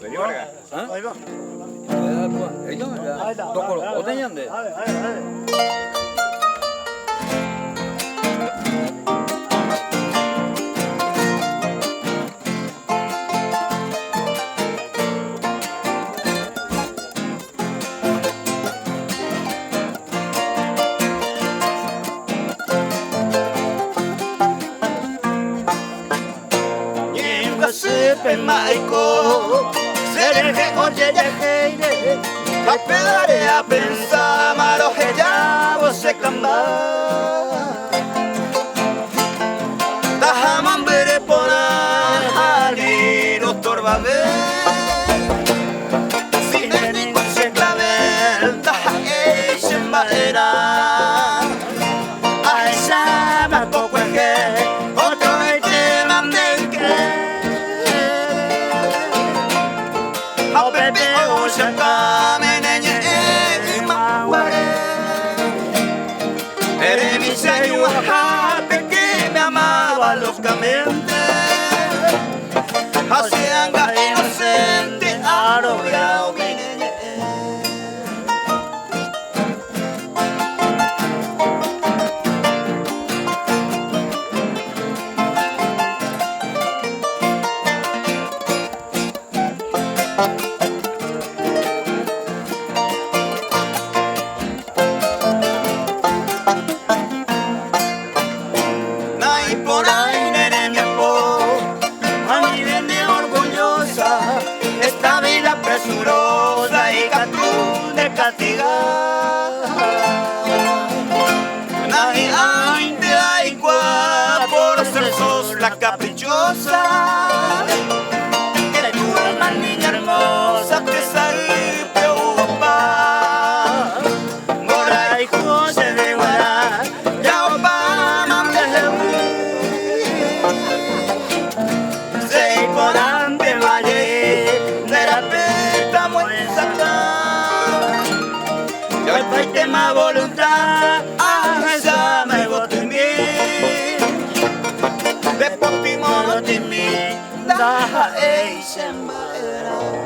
ベリバレが。あ、今。え、どころ、おでんやんで。はいはいはい。Pe Maico, Seré oye ya heire, Papelare a pensar, Maro ya você camba. Tahaman bere pona, Hari doctor babe. Sineni se clavel, Tahae shembaera. Aisha mako kwenge, otro ete mamdenke. How baby ocean come and you maware. Eres mi sueño happy que me amaba locamente. Hacíanga inocente arrollado mi niñez. Presurosa y catún de castigar. Nadie hay de agua por ser sos la caprichosa. Que tú eres la niña hermosa que se preocupa. Mora y José de Guará, ya Obama de se poran de valle. Yo estoy tema voluntad, esa me voto en mí. De potimono de mí, da e sembra.